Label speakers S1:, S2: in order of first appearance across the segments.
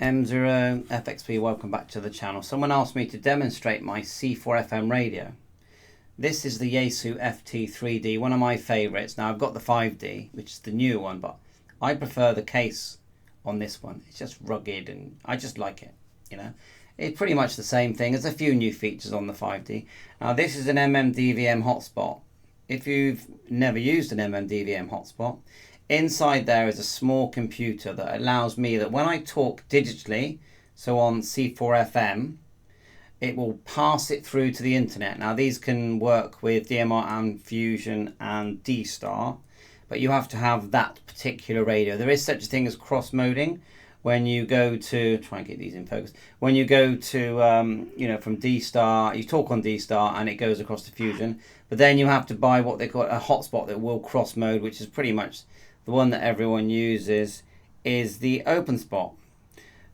S1: M0FXP, welcome back to the channel. Someone asked me to demonstrate my C4 FM radio. This is the Yaesu FT3D, one of my favourites. Now I've got the 5D, which is the new one, but I prefer the case on this one. It's just rugged and I just like it, you know. It's pretty much the same thing. There's a few new features on the 5D. Now this is an MMDVM hotspot. If you've never used an MMDVM hotspot, inside there is a small computer that allows me that when I talk digitally, so on C4 FM, it will pass it through to the internet. Now these can work with DMR and Fusion and D-Star, but you have to have that particular radio. There is such a thing as cross-moding. When you go to, try and get these in focus, when you go to, you know, from D-Star, you talk on D-Star and it goes across to Fusion, but then you have to buy what they call a hotspot that will cross-mode, which is pretty much the one that everyone uses, is the OpenSpot.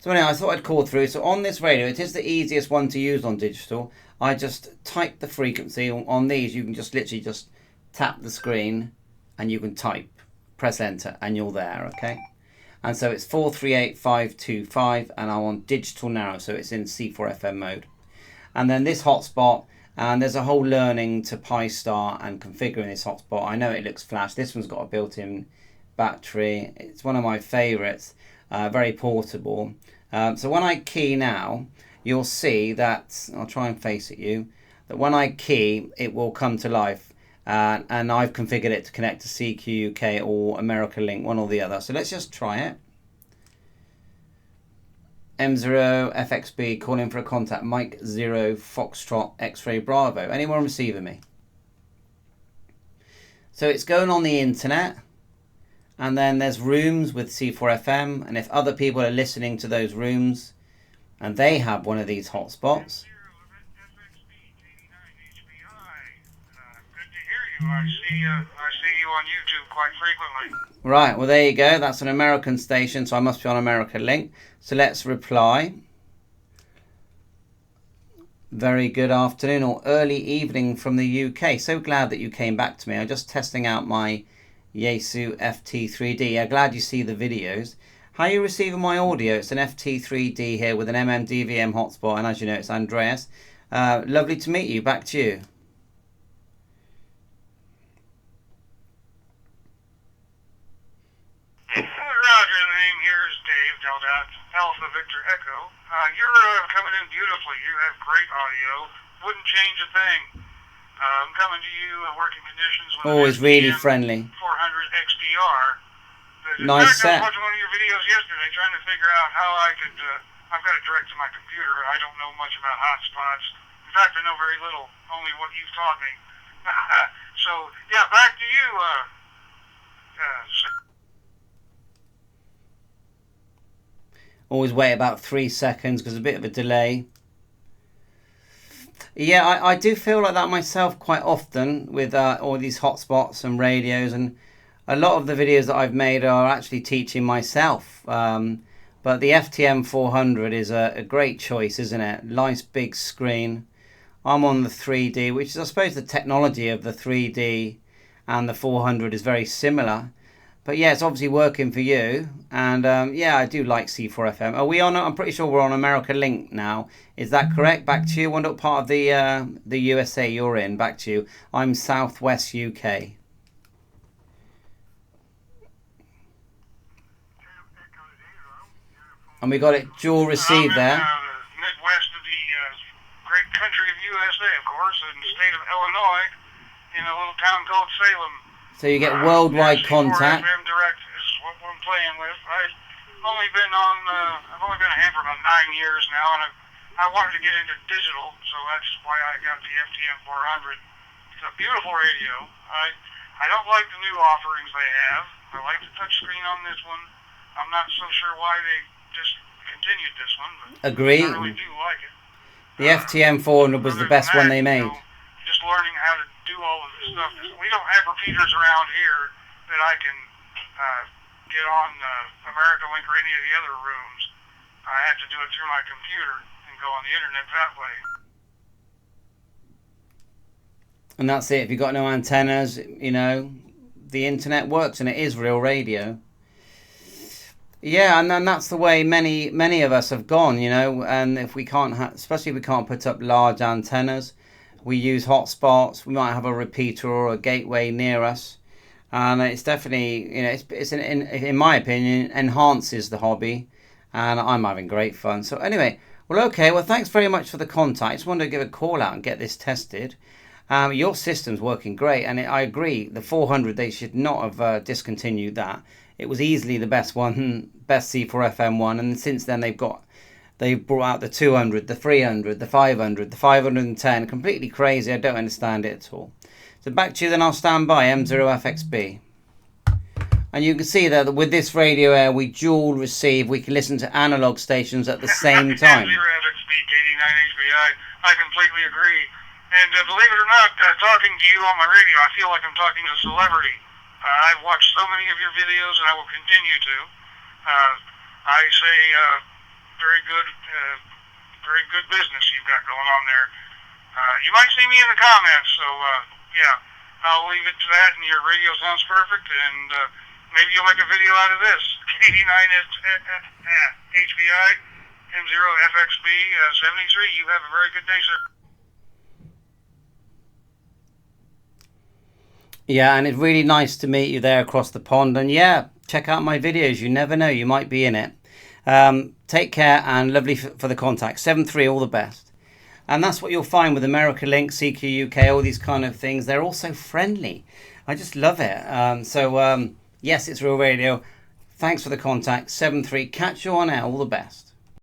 S1: So anyway, I thought I'd call through. So on this radio, it is the easiest one to use on digital. I just type the frequency. On these, you can just literally just tap the screen and you can type, press enter, and you're there, okay? And so it's 438525 and I'm on digital now, so it's in C4 FM mode. And then this hotspot, and there's a whole learning to Pi-Star and configuring this hotspot. I know it looks flash. This one's got a built-in battery. It's one of my favorites, very portable. So when I key now, you'll see that, I'll try and face at you, that when I key, it will come to life. And I've configured it to connect to CQ UK or America Link, one or the other. So let's just try it. M0FXB, calling for a contact, Mike 0 Foxtrot X-Ray Bravo. Anyone receiving me? So it's going on the internet, and then there's rooms with C4 FM, and if other people are listening to those rooms and they have one of these hotspots,
S2: I see you on YouTube quite frequently.
S1: Right, well there you go. That's an American station, so I must be on America Link. So let's reply. Very good afternoon or early evening from the UK. So glad that you came back to me. I'm just testing out my Yaesu FT3D. I'm glad you see the videos. How are you receiving my audio? It's an FT3D here with an MMDVM hotspot, and as you know, it's Andreas. Lovely to meet you. Back to you.
S2: Roger, the name here is Dave, Delta Alpha Victor Echo. You're coming in beautifully. You have great audio. Wouldn't change a thing. I'm coming to you in working conditions with
S1: always really friendly.
S2: 400 XDR.
S1: Nice set.
S2: I was watching one of your videos yesterday trying to figure out how I could, I've got it direct to my computer. I don't know much about hotspots. In fact, I know very little, only what you've taught me. So, yeah, back to you.
S1: Always wait about 3 seconds because there's a bit of a delay. Yeah, I do feel like that myself quite often with all these hotspots and radios, and a lot of the videos that I've made are actually teaching myself. But the FTM 400 is a great choice, isn't it? Nice big screen. I'm on the 3D, which is, I suppose, the technology of the 3D and the 400 is very similar. But yeah, it's obviously working for you, and yeah, I do like C4 FM. Are we on? I'm pretty sure we're on America Link now. Is that correct? Back to you. What part of the USA you're in? Back to you. I'm Southwest UK. And we got it dual receive there.
S2: Midwest of the great country of USA, of course, in the state of Illinois, in a little town called Salem.
S1: So you get worldwide contact.
S2: FM direct is what I'm playing with. I've only been a ham for about 9 years now, and I wanted to get into digital, so that's why I got the FTM 400. It's a beautiful radio. I don't like the new offerings they have. I like the touchscreen on this one. I'm not so sure why they just continued this one, but
S1: agree.
S2: I really do like it.
S1: The FTM 400 was the best one they made.
S2: Just learning how to do all of this stuff. We don't have repeaters around here that I can get on America Link or any of the other rooms. I have to do it through my computer and go on the internet that way.
S1: And that's it. If you've got no antennas, you know, the internet works and it is real radio. Yeah, and then that's the way many of us have gone, you know. And if we can't, especially if we can't put up large antennas, we use hotspots. We might have a repeater or a gateway near us, and it's definitely, you know, in my opinion, enhances the hobby, and I'm having great fun. So anyway, well, okay, well, thanks very much for the contact. I just wanted to give a call out and get this tested. Your system's working great, and I agree. The 400, they should not have discontinued that. It was easily the best one, best C4FM one, and since then they've brought out the 200, the 300, the 500, the 510. Completely crazy. I don't understand it at all. So back to you, then I'll stand by M0FXB. And you can see that with this radio air, we dual receive. We can listen to analog stations at the same time.
S2: M0FXB, KD9HBI. I completely agree. And believe it or not, talking to you on my radio, I feel like I'm talking to a celebrity. I've watched so many of your videos, and I will continue to. I say very good business you've got going on there. You might see me in the comments, so yeah, I'll leave it to that. And your radio sounds perfect, and maybe you'll make a video out of this. KD9HBI, M0FXB 73. You have a very good day, sir.
S1: Yeah, and it's really nice to meet you there across the pond. And yeah, check out my videos. You never know, you might be in it. Take care, and lovely for the contact. 7-3, all the best. And that's what you'll find with America Link, CQ UK, all these kind of things. They're all so friendly. I just love it. Yes, it's Real Radio. Thanks for the contact. 7-3. Catch you on air. All the best.